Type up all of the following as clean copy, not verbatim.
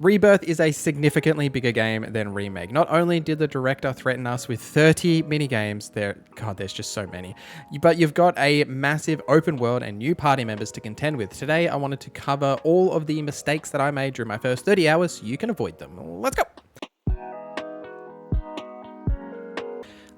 Rebirth is a significantly bigger game than Remake. Not only did the director threaten us with 30 minigames, there's just so many, but you've got a massive open world and new party members to contend with. Today, I wanted to cover all of the mistakes that I made during my first 30 hours so you can avoid them. Let's go!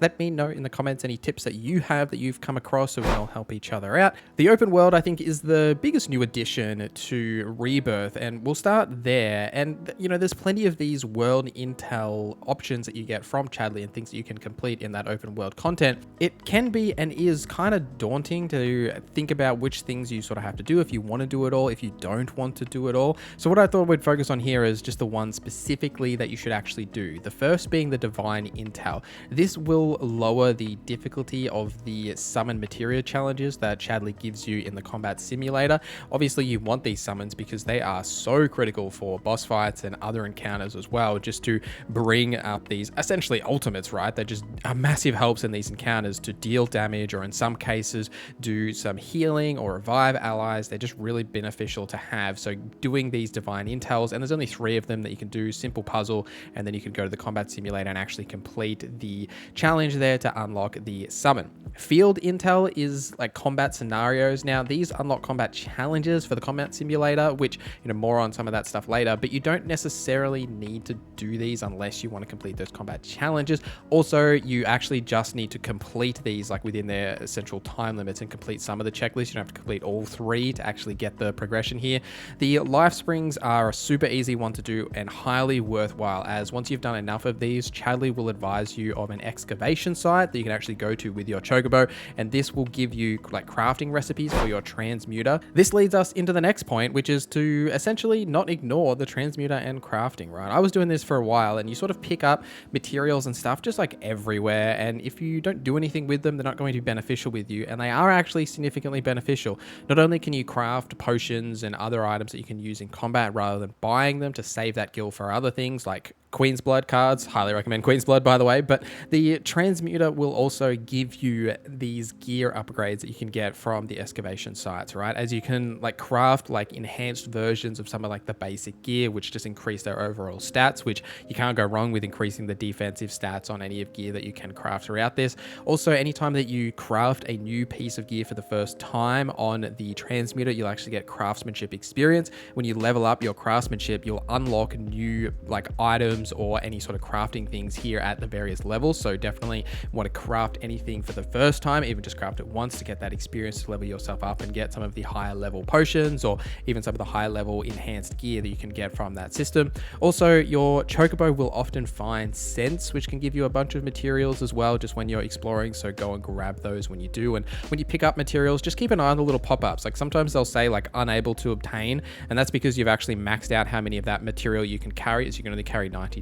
Let me know in the comments any tips that you have that you've come across so we can all help each other out. The open world, I think, is the biggest new addition to Rebirth, and we'll start there. And, you know, there's plenty of these world intel options that you get from Chadley and things that you can complete in that open world content. It can be and is kind of daunting to think about which things you sort of have to do if you want to do it all, if you don't want to do it all. So what I thought we'd focus on here is just the one specifically that you should actually do. The first being the Divine Intel. This will lower the difficulty of the summon materia challenges that Chadley gives you in the combat simulator. Obviously you want these summons because they are so critical for boss fights and other encounters as well, just to bring up these essentially ultimates, right? They just are massive helps in these encounters to deal damage, or in some cases do some healing or revive allies. They're just really beneficial to have. So doing these divine intels, and there's only 3 of them that you can do, simple puzzle, and then you can go to the combat simulator and actually complete the challenge there to unlock the summon. Field intel is like combat scenarios. Now these unlock combat challenges for the combat simulator, which, you know, more on some of that stuff later, but you don't necessarily need to do these unless you want to complete those combat challenges. Also, you actually just need to complete these like within their essential time limits and complete some of the checklists. You don't have to complete all 3 to actually get the progression here. The life springs are a super easy one to do and highly worthwhile, as once you've done enough of these, Chadley will advise you of an excavation site that you can actually go to with your chocobo, and this will give you like crafting recipes for your transmuter. This leads us into the next point, which is to essentially not ignore the transmuter and crafting, right? I was doing this for a while, and you sort of pick up materials and stuff just like everywhere, and if you don't do anything with them, they're not going to be beneficial with you, and they are actually significantly beneficial. Not only can you craft potions and other items that you can use in combat rather than buying them to save that gil for other things like Queen's Blood cards, highly recommend Queen's Blood by the way, but the transmuter will also give you these gear upgrades that you can get from the excavation sites, right? As you can like craft like enhanced versions of some of like the basic gear, which just increase their overall stats, which you can't go wrong with increasing the defensive stats on any of gear that you can craft throughout this. Also, anytime that you craft a new piece of gear for the first time on the transmuter, you'll actually get craftsmanship experience. When you level up your craftsmanship, you'll unlock new like items or any sort of crafting things here at the various levels. So definitely want to craft anything for the first time, even just craft it once to get that experience to level yourself up and get some of the higher level potions or even some of the higher level enhanced gear that you can get from that system. Also, your chocobo will often find scents, which can give you a bunch of materials as well just when you're exploring, so go and grab those when you do. And when you pick up materials, just keep an eye on the little pop-ups. Like sometimes they'll say like unable to obtain, and that's because you've actually maxed out how many of that material you can carry, as you can only carry 99.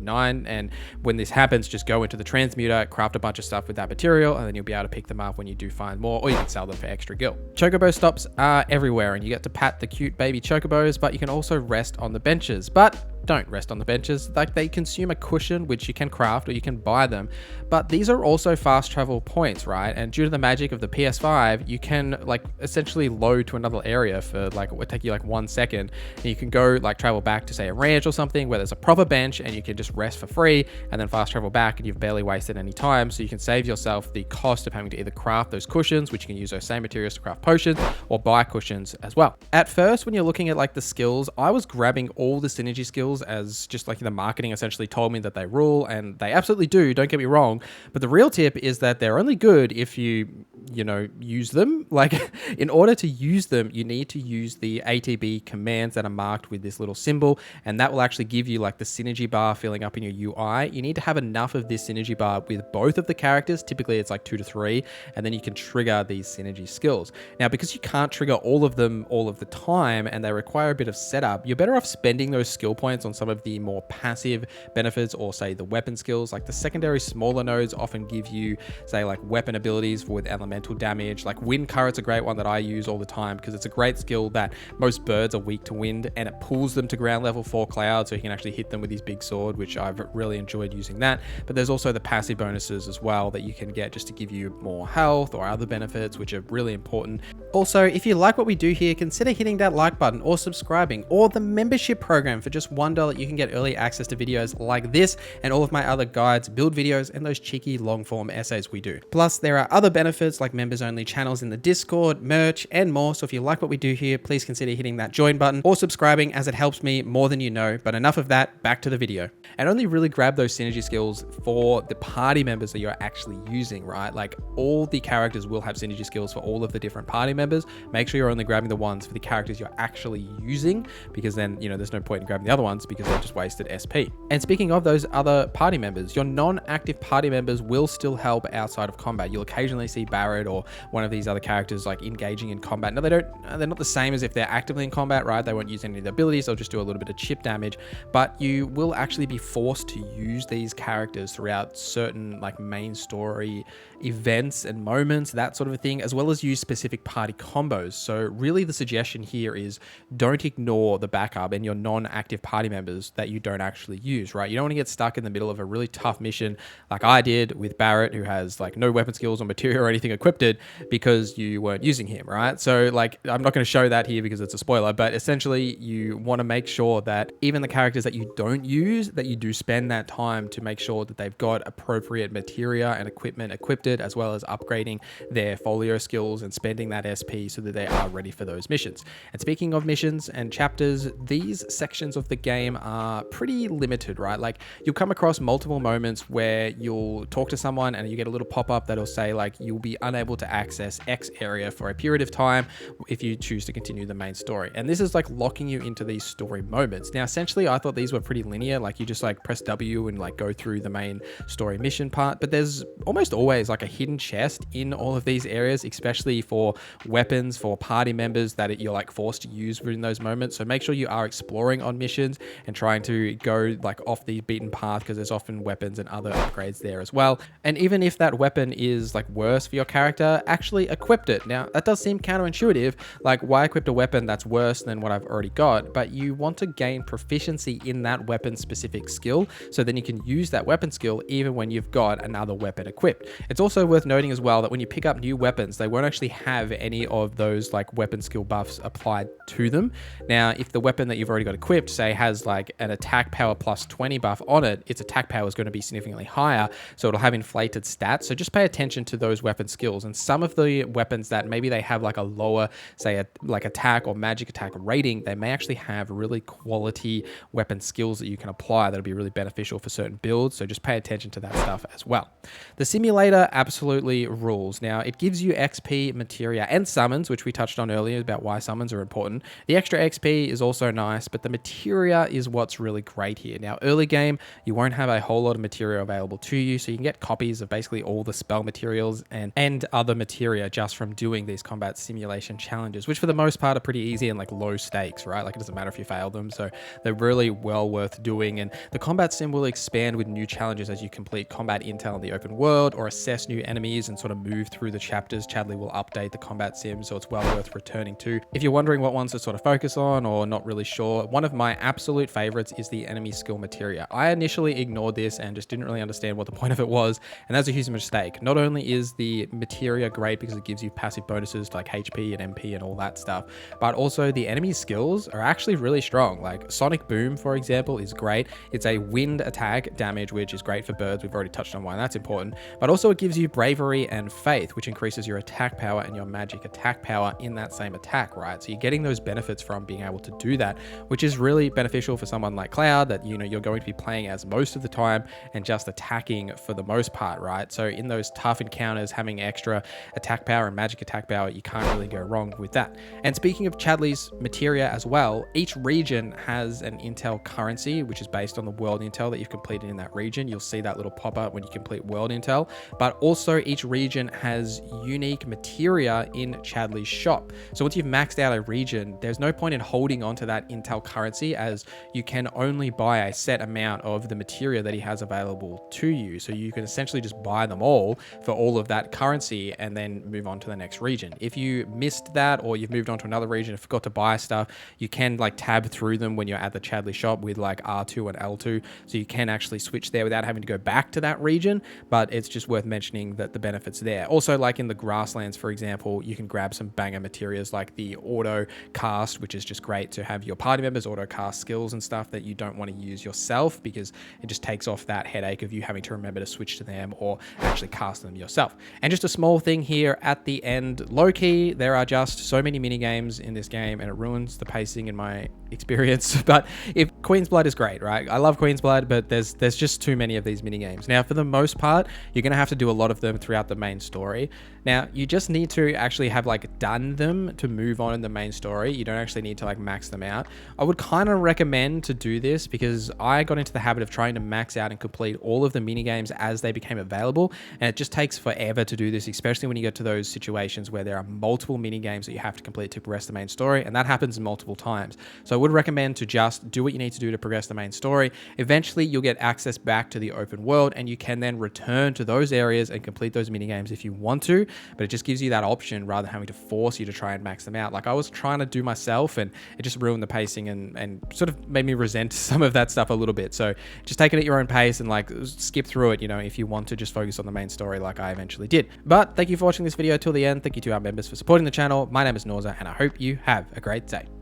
And when this happens, just go into the transmuter, craft a bunch of stuff with that material, and then you'll be able to pick them up when you do find more, or you can sell them for extra gil. Chocobo stops are everywhere, and you get to pat the cute baby chocobos, but you can also rest on the benches. But don't rest on the benches. Like, they consume a cushion, which you can craft or you can buy them, but these are also fast travel points, right? And due to the magic of the PS5, you can like essentially load to another area for like, it would take you like 1 second, and you can go like travel back to say a ranch or something where there's a proper bench, and you can just rest for free and then fast travel back, and you've barely wasted any time. So you can save yourself the cost of having to either craft those cushions, which you can use those same materials to craft potions, or buy cushions as well. At first, when you're looking at like the skills, I was grabbing all the synergy skills as just like the marketing essentially told me that they rule, and they absolutely do, don't get me wrong, but the real tip is that they're only good if you know, use them. Like, in order to use them, you need to use the ATB commands that are marked with this little symbol, and that will actually give you like the synergy bar filling up in your UI. You need to have enough of this synergy bar with both of the characters. Typically it's like 2 to 3, and then you can trigger these synergy skills. Now, because you can't trigger all of them all of the time, and they require a bit of setup, you're better off spending those skill points on some of the more passive benefits, or say the weapon skills. Like the secondary smaller nodes often give you, say, like weapon abilities with elemental damage. Like wind current's a great one that I use all the time because it's a great skill that most birds are weak to wind, and it pulls them to ground level 4 cloud, so you can actually hit them with his big sword, which I've really enjoyed using that. But there's also the passive bonuses as well that you can get just to give you more health or other benefits, which are really important. Also, if you like what we do here, consider hitting that like button or subscribing, or the membership program. For just $1, you can get early access to videos like this and all of my other guides, build videos, and those cheeky long form essays we do. Plus, there are other benefits like members only channels in the Discord, merch, and more. So if you like what we do here, please consider hitting that join button or subscribing, as it helps me more than you know. But enough of that, back to the video. And only really grab those synergy skills for the party members that you're actually using, right? Like, all the characters will have synergy skills for all of the different party members. Make sure you're only grabbing the ones for the characters you're actually using, because then, you know, there's no point in grabbing the other ones because they've just wasted SP. And speaking of those other party members, your non-active party members will still help outside of combat. You'll occasionally see Barret or one of these other characters like engaging in combat. No, they're not the same as if they're actively in combat, right? They won't use any of the abilities. They'll just do a little bit of chip damage, but you will actually be forced to use these characters throughout certain like main story events and moments, that sort of a thing, as well as use specific party combos. So really the suggestion here is don't ignore the backup and your non-active party members that you don't actually use, right? You don't want to get stuck in the middle of a really tough mission like I did with Barret, who has like no weapon skills or materia or anything equipped, because you weren't using him, right? So like, I'm not going to show that here because it's a spoiler, but essentially you want to make sure that even the characters that you don't use, that you do spend that time to make sure that they've got appropriate materia and equipment equipped, as well as upgrading their folio skills and spending that SP so that they are ready for those missions. And speaking of missions and chapters, these sections of the game are pretty limited, right? Like, you'll come across multiple moments where you'll talk to someone and you get a little pop-up that'll say like, you'll be unable to access X area for a period of time if you choose to continue the main story. And this is like locking you into these story moments. Now, essentially, I thought these were pretty linear. Like, you just like press W and like go through the main story mission part, but there's almost always like a hidden chest in all of these areas, especially for weapons for party members that you're like forced to use in those moments. So make sure you are exploring on missions and trying to go like off the beaten path, because there's often weapons and other upgrades there as well. And even if that weapon is like worse for your character, actually equip it. Now, that does seem counterintuitive, like why equip a weapon that's worse than what I've already got? But you want to gain proficiency in that weapon specific skill, so then you can use that weapon skill even when you've got another weapon equipped. It's also worth noting as well that when you pick up new weapons, they won't actually have any of those like weapon skill buffs applied to them. Now, if the weapon that you've already got equipped, say, has like an attack power plus 20 buff on it, its attack power is going to be significantly higher, so it'll have inflated stats. So just pay attention to those weapon skills. And some of the weapons that maybe they have like a lower, say, like attack or magic attack rating, they may actually have really quality weapon skills that you can apply that'll be really beneficial for certain builds. So just pay attention to that stuff as well. The simulator absolutely rules. Now, it gives you XP, materia, and summons, which we touched on earlier about why summons are important. The extra XP is also nice, but the materia is what's really great here. Now, early game, you won't have a whole lot of materia available to you, so you can get copies of basically all the spell materials and other materia just from doing these combat simulation challenges, which for the most part are pretty easy and like low stakes, right? Like, it doesn't matter if you fail them, so they're really well worth doing. And the combat sim will expand with new challenges as you complete combat intel in the open world or assess new enemies and sort of move through the chapters. Chadley will update the combat sim, so it's well worth returning to. If you're wondering what ones to sort of focus on or not really sure, one of my absolute favorites is the enemy skill materia. I initially ignored this and just didn't really understand what the point of it was, and that's a huge mistake. Not only is the materia great because it gives you passive bonuses like HP and MP and all that stuff, but also the enemy skills are actually really strong. Like Sonic Boom, for example, is great. It's a wind attack damage, which is great for birds. We've already touched on why that's important, but also it gives you bravery and faith, which increases your attack power and your magic attack power in that same attack, right? So you're getting those benefits from being able to do that, which is really beneficial for someone like Cloud that, you know, you're going to be playing as most of the time and just attacking for the most part, right? So in those tough encounters, having extra attack power and magic attack power, you can't really go wrong with that. And speaking of Chadley's materia as well, each region has an intel currency, which is based on the world intel that you've completed in that region. You'll see that little pop-up when you complete world intel, but also each region has unique materia in Chadley's shop. So once you've maxed out a region, there's no point in holding onto that intel currency, as you can only buy a set amount of the materia that he has available to you. So you can essentially just buy them all for all of that currency and then move on to the next region. If you missed that, or you've moved on to another region and forgot to buy stuff, you can like tab through them when you're at the Chadley shop with like R2 and L2. So you can actually switch there without having to go back to that region, but it's just worth mentioning that the benefits there. Also, like in the grasslands, for example, you can grab some banger materials like the auto cast, which is just great to have your party members auto cast skills and stuff that you don't want to use yourself, because it just takes off that headache of you having to remember to switch to them or actually cast them yourself. And just a small thing here at the end, low-key, there are just so many mini games in this game and it ruins the pacing in my experience. But if Queen's Blood is great, right? I love Queen's Blood, but there's just too many of these mini games. Now, for the most part, you're going to have to do a lot of them throughout the main story. Now, you just need to actually have like done them to move on in the main story. You don't actually need to like max them out. I would kind of recommend to do this because I got into the habit of trying to max out and complete all of the mini games as they became available, and it just takes forever to do this, especially when you get to those situations where there are multiple mini games that you have to complete to progress the main story, and that happens multiple times. So I would recommend to just do what you need to do to progress the main story. Eventually, you'll get access back to the open world, and you can then return to those areas and complete those mini games if you want to, but it just gives you that option rather than having to force you to try and max them out. Like I was trying to do myself, and it just ruined the pacing and sort of made me resent some of that stuff a little bit. So just take it at your own pace and like skip through it, you know, if you want to just focus on the main story like I eventually did. But thank you for watching this video till the end. Thank you to our members for supporting the channel. My name is Norza, and I hope you have a great day.